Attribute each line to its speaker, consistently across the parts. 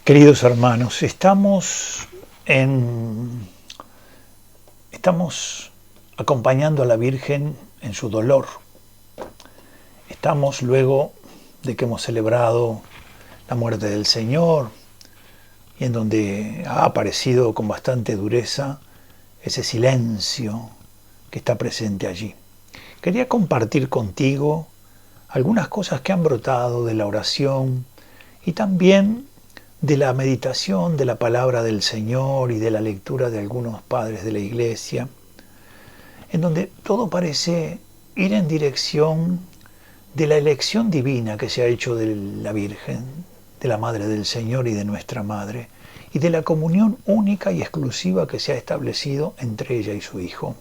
Speaker 1: Queridos hermanos, estamos acompañando a la Virgen en su dolor. Estamos luego de que hemos celebrado la muerte del Señor y en donde ha aparecido con bastante dureza ese silencio que está presente allí. Quería compartir contigo algunas cosas que han brotado de la oración y también de la meditación de la palabra del Señor y de la lectura de algunos padres de la Iglesia, en donde todo parece ir en dirección de la elección divina que se ha hecho de la Virgen, de la Madre del Señor y de nuestra Madre, y de la comunión única y exclusiva que se ha establecido entre ella y su Hijo.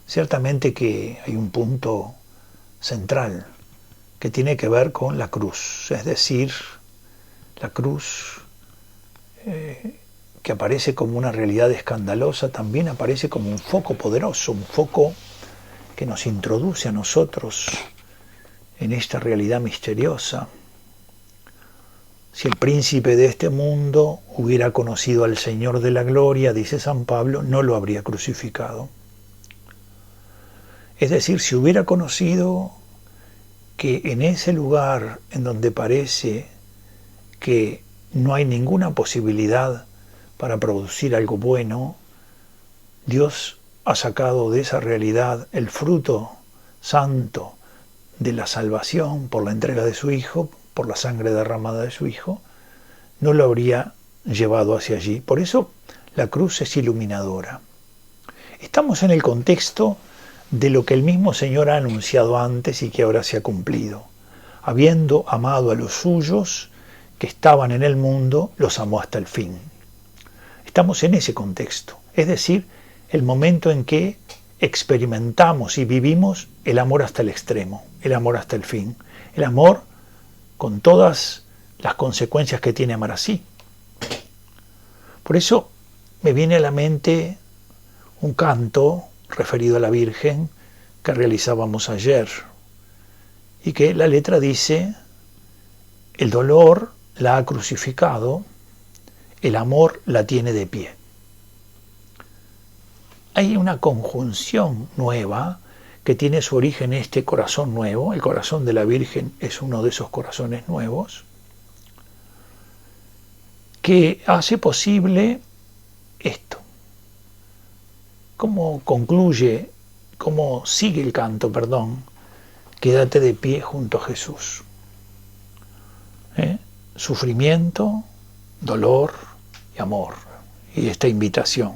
Speaker 1: Ciertamente que hay un punto central que tiene que ver con la cruz, es decir, la cruz que aparece como una realidad escandalosa, también aparece como un foco poderoso, un foco que nos introduce a nosotros en esta realidad misteriosa. Si el príncipe de este mundo hubiera conocido al Señor de la gloria, dice San Pablo, no lo habría crucificado. Es decir, si hubiera conocido que en ese lugar en donde parece que no hay ninguna posibilidad para producir algo bueno, Dios ha sacado de esa realidad el fruto santo de la salvación por la entrega de su Hijo, por la sangre derramada de su Hijo, no lo habría llevado hacia allí. Por eso la cruz es iluminadora. Estamos en el contexto de lo que el mismo Señor ha anunciado antes y que ahora se ha cumplido. Habiendo amado a los suyos que estaban en el mundo, los amó hasta el fin. Estamos en ese contexto, es decir, el momento en que experimentamos y vivimos el amor hasta el extremo, el amor hasta el fin, el amor con todas las consecuencias que tiene amar así. Por eso me viene a la mente un canto referido a la Virgen que realizábamos ayer y que la letra dice: el dolor la ha crucificado, el amor la tiene de pie. Hay una conjunción nueva que tiene su origen en este corazón nuevo. El corazón de la Virgen es uno de esos corazones nuevos que hace posible esto. ¿Cómo concluye, cómo sigue el canto, Quédate de pie junto a Jesús. Sufrimiento, dolor y amor, y esta invitación.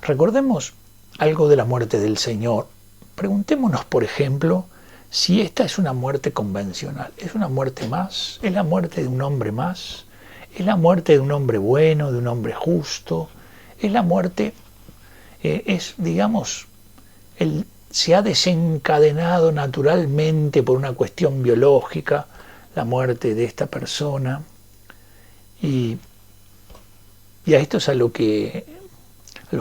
Speaker 1: Recordemos algo de la muerte del Señor. Preguntémonos, por ejemplo, si esta es una muerte convencional. ¿Es una muerte más? ¿Es la muerte de un hombre más? ¿Es la muerte de un hombre bueno, de un hombre justo? ¿Es la muerte, se ha desencadenado naturalmente por una cuestión biológica la muerte de esta persona? Y a esto es a los que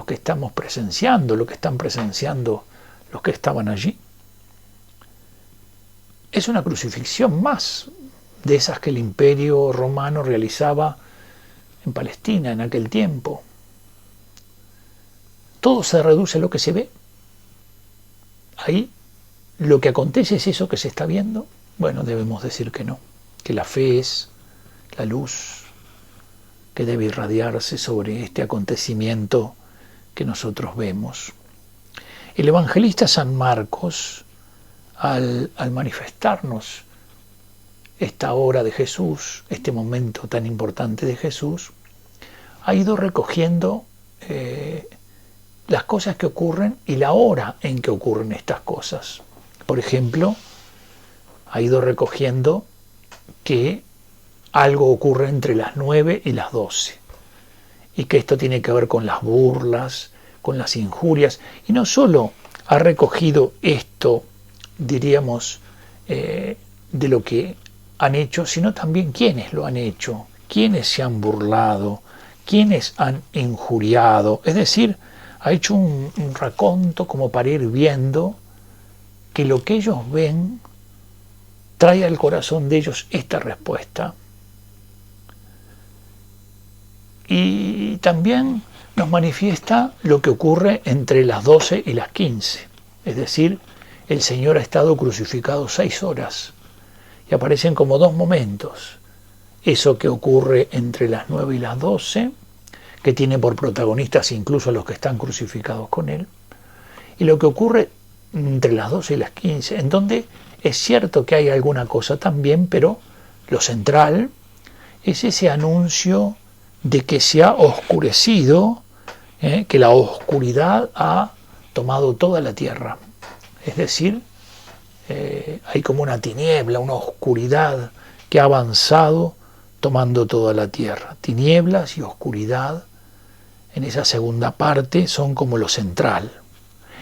Speaker 1: estamos presenciando, lo que están presenciando los que estaban allí. Es una crucifixión más de esas que el Imperio Romano realizaba en Palestina en aquel tiempo. Todo se reduce a lo que se ve. Ahí lo que acontece es eso que se está viendo. Bueno, debemos decir que no, que la fe es la luz que debe irradiarse sobre este acontecimiento que nosotros vemos. El evangelista San Marcos, al manifestarnos esta hora de Jesús, este momento tan importante de Jesús, ha ido recogiendo las cosas que ocurren y la hora en que ocurren estas cosas. Por ejemplo, ha ido recogiendo que algo ocurre entre las 9 y las 12 y que esto tiene que ver con las burlas, con las injurias, y no solo ha recogido esto, diríamos, de lo que han hecho, sino también quiénes lo han hecho, quiénes se han burlado, quiénes han injuriado. Es decir, ha hecho un raconto como para ir viendo que lo que ellos ven trae al corazón de ellos esta respuesta. Y también nos manifiesta lo que ocurre entre las 12 y las 15. Es decir, el Señor ha estado crucificado 6 horas. Y aparecen como 2 momentos. Eso que ocurre entre las 9 y las 12, que tiene por protagonistas incluso a los que están crucificados con Él. Y lo que ocurre entre las 12 y las 15, en donde es cierto que hay alguna cosa también, pero lo central es ese anuncio de que se ha oscurecido, que la oscuridad ha tomado toda la tierra. Es decir, hay como una tiniebla, una oscuridad que ha avanzado tomando toda la tierra. Tinieblas y oscuridad en esa segunda parte son como lo central.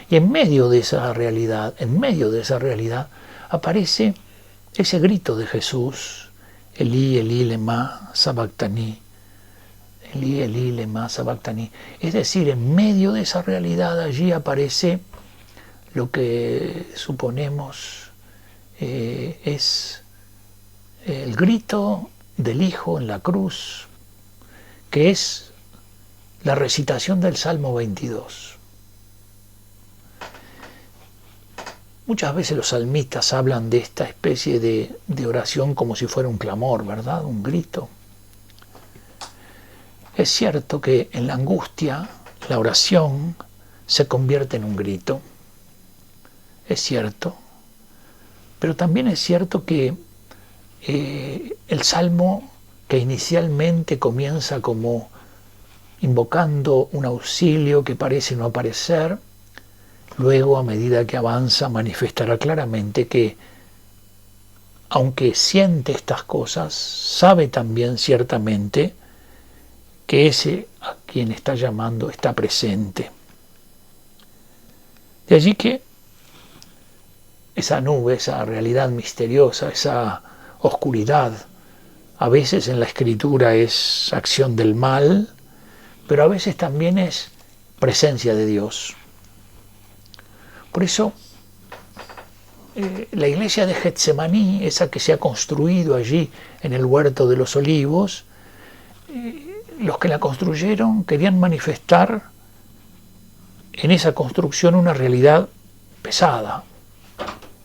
Speaker 1: Y en medio de esa realidad, aparece ese grito de Jesús, Elí, Elí, lema sabactani, Elí, Elí, lema sabactani. Es decir, en medio de esa realidad allí aparece lo que suponemos es el grito del Hijo en la cruz, que es la recitación del Salmo 22. Muchas veces los salmistas hablan de esta especie de oración como si fuera un clamor, ¿verdad? Un grito. Es cierto que en la angustia la oración se convierte en un grito. Es cierto. Pero también es cierto que el Salmo, que inicialmente comienza como invocando un auxilio que parece no aparecer, luego, a medida que avanza, manifestará claramente que, aunque siente estas cosas, sabe también ciertamente que ese a quien está llamando está presente. De allí que esa nube, esa realidad misteriosa, esa oscuridad, a veces en la Escritura es acción del mal, pero a veces también es presencia de Dios. Por eso, la iglesia de Getsemaní, esa que se ha construido allí en el huerto de los olivos, los que la construyeron querían manifestar en esa construcción una realidad pesada,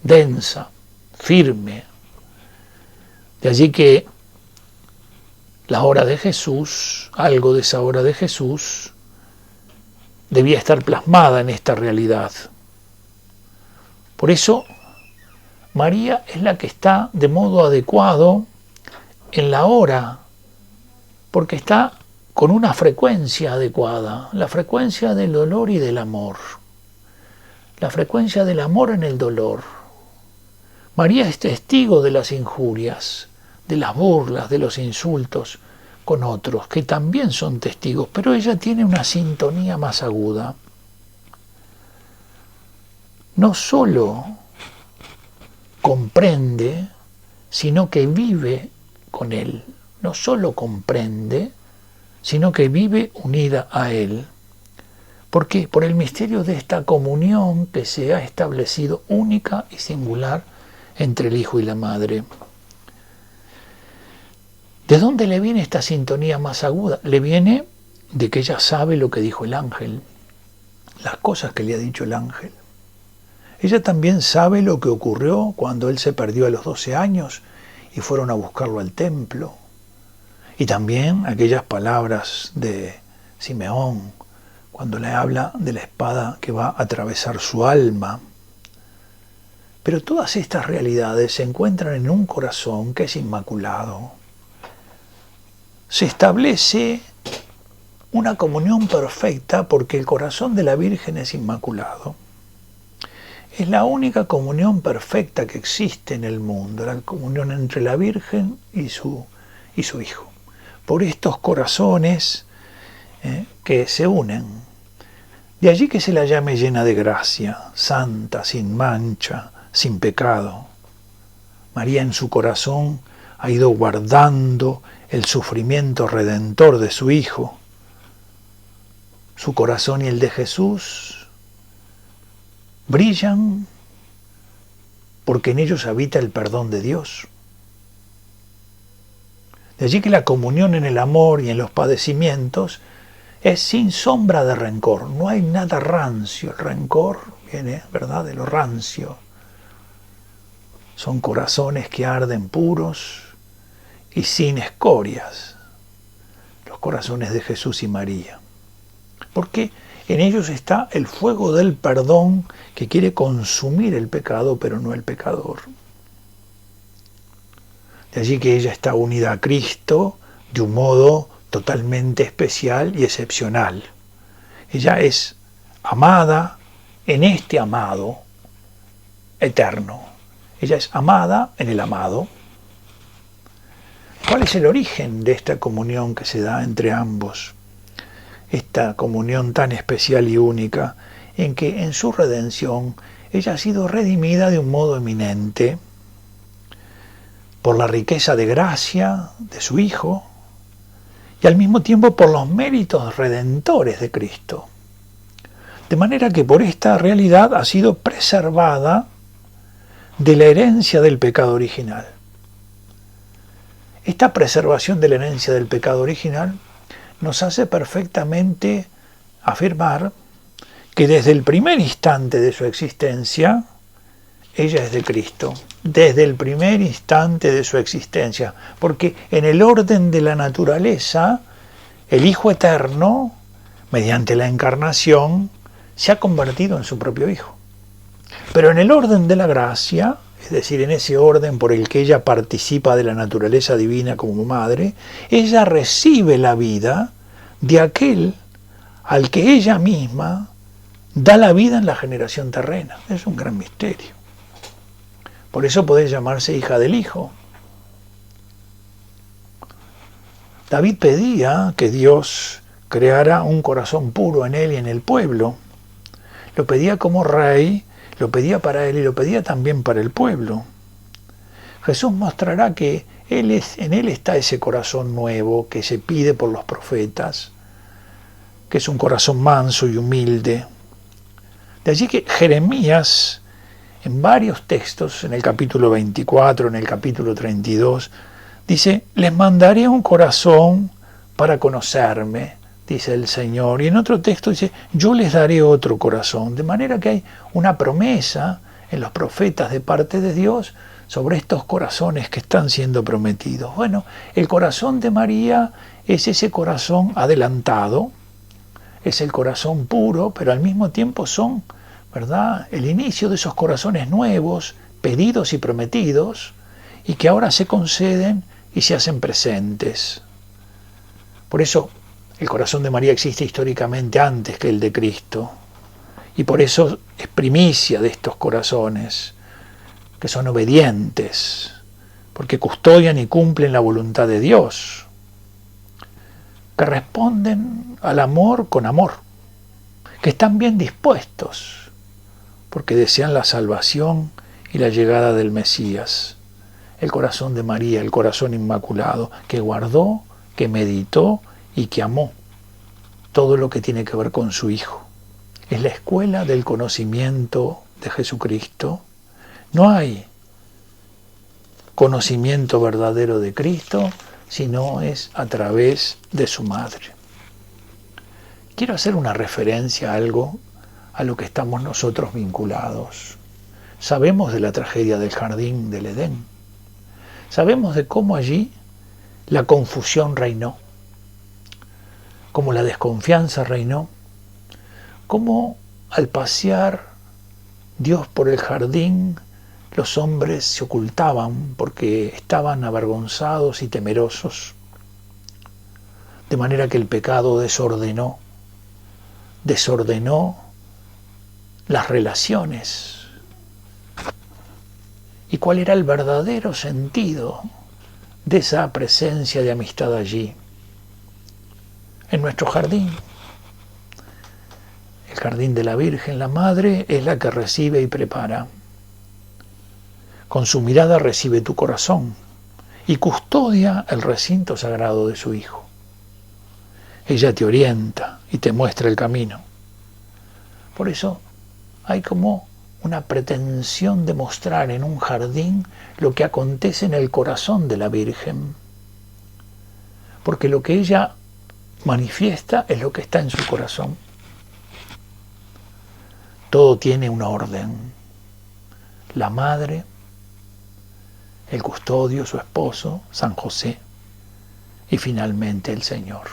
Speaker 1: densa, firme. De allí que la hora de Jesús, algo de esa hora de Jesús, debía estar plasmada en esta realidad. Por eso, María es la que está de modo adecuado en la hora, porque está con una frecuencia adecuada, la frecuencia del dolor y del amor, la frecuencia del amor en el dolor. María es testigo de las injurias, de las burlas, de los insultos con otros, que también son testigos, pero ella tiene una sintonía más aguda. No solo comprende, sino que vive con Él. No solo comprende, sino que vive unida a Él. ¿Por qué? Por el misterio de esta comunión que se ha establecido única y singular entre el Hijo y la Madre. ¿De dónde le viene esta sintonía más aguda? Le viene de que ella sabe lo que dijo el ángel, las cosas que le ha dicho el ángel. Ella también sabe lo que ocurrió cuando él se perdió a los 12 años y fueron a buscarlo al templo. Y también aquellas palabras de Simeón, cuando le habla de la espada que va a atravesar su alma. Pero todas estas realidades se encuentran en un corazón que es inmaculado. Se establece una comunión perfecta porque el corazón de la Virgen es inmaculado. Es la única comunión perfecta que existe en el mundo, la comunión entre la Virgen y su Hijo. Por estos corazones que se unen. De allí que se la llame llena de gracia, santa, sin mancha, sin pecado. María en su corazón ha ido guardando el sufrimiento redentor de su Hijo. Su corazón y el de Jesús brillan porque en ellos habita el perdón de Dios. De allí que la comunión en el amor y en los padecimientos es sin sombra de rencor. No hay nada rancio. El rencor viene, ¿verdad?, de lo rancio. Son corazones que arden puros y sin escorias. Los corazones de Jesús y María. Porque en ellos está el fuego del perdón que quiere consumir el pecado, pero no el pecador. De allí que ella está unida a Cristo de un modo totalmente especial y excepcional. Ella es amada en este amado eterno. Ella es amada en el amado. ¿Cuál es el origen de esta comunión que se da entre ambos? Esta comunión tan especial y única, en que en su redención ella ha sido redimida de un modo eminente por la riqueza de gracia de su Hijo y al mismo tiempo por los méritos redentores de Cristo. De manera que por esta realidad ha sido preservada de la herencia del pecado original. Esta preservación de la herencia del pecado original nos hace perfectamente afirmar que desde el primer instante de su existencia, ella es de Cristo. Desde el primer instante de su existencia. Porque en el orden de la naturaleza, el Hijo Eterno, mediante la encarnación, se ha convertido en su propio Hijo. Pero en el orden de la gracia, es decir, en ese orden por el que ella participa de la naturaleza divina como madre, ella recibe la vida de aquel al que ella misma da la vida en la generación terrena. Es un gran misterio. Por eso puede llamarse hija del Hijo. David pedía que Dios creara un corazón puro en él y en el pueblo. Lo pedía como rey, lo pedía para él y lo pedía también para el pueblo. Jesús mostrará que en él está ese corazón nuevo que se pide por los profetas, que es un corazón manso y humilde. De allí que Jeremías, en varios textos, en el capítulo 24, en el capítulo 32, dice, les mandaré un corazón para conocerme, dice el Señor. Y en otro texto dice, yo les daré otro corazón. De manera que hay una promesa en los profetas de parte de Dios sobre estos corazones que están siendo prometidos. Bueno, el corazón de María es ese corazón adelantado, es el corazón puro, pero al mismo tiempo son, ¿verdad?, el inicio de esos corazones nuevos, pedidos y prometidos, y que ahora se conceden y se hacen presentes. Por eso, el corazón de María existe históricamente antes que el de Cristo, y por eso es primicia de estos corazones, que son obedientes, porque custodian y cumplen la voluntad de Dios, que responden al amor con amor, que están bien dispuestos, porque desean la salvación y la llegada del Mesías. El corazón de María, el corazón inmaculado, que guardó, que meditó y que amó todo lo que tiene que ver con su Hijo. Es la escuela del conocimiento de Jesucristo. No hay conocimiento verdadero de Cristo si no es a través de su madre. Quiero hacer una referencia a algo a lo que estamos nosotros vinculados. Sabemos de la tragedia del jardín del Edén. Sabemos de cómo allí la confusión reinó, cómo la desconfianza reinó, cómo al pasear Dios por el jardín los hombres se ocultaban porque estaban avergonzados y temerosos, de manera que el pecado desordenó las relaciones. ¿Y cuál era el verdadero sentido de esa presencia de amistad allí? En nuestro jardín. El jardín de la Virgen, la Madre, es la que recibe y prepara. Con su mirada recibe tu corazón y custodia el recinto sagrado de su Hijo. Ella te orienta y te muestra el camino. Por eso hay como una pretensión de mostrar en un jardín lo que acontece en el corazón de la Virgen. porque lo que ella manifiesta es lo que está en su corazón. Todo tiene un orden. La madre, el custodio, su esposo, San José, y finalmente el Señor.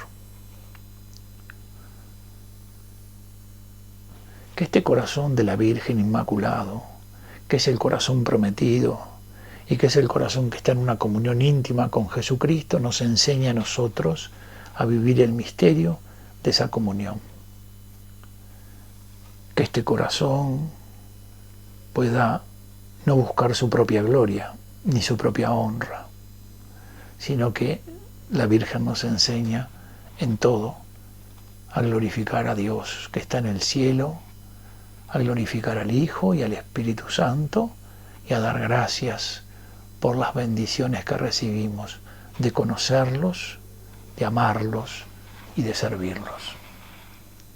Speaker 1: Que este corazón de la Virgen Inmaculado, que es el corazón prometido y que es el corazón que está en una comunión íntima con Jesucristo, nos enseña a nosotros a vivir el misterio de esa comunión. Que este corazón pueda no buscar su propia gloria ni su propia honra, sino que la Virgen nos enseña en todo a glorificar a Dios que está en el cielo, a glorificar al Hijo y al Espíritu Santo y a dar gracias por las bendiciones que recibimos de conocerlos, de amarlos y de servirlos.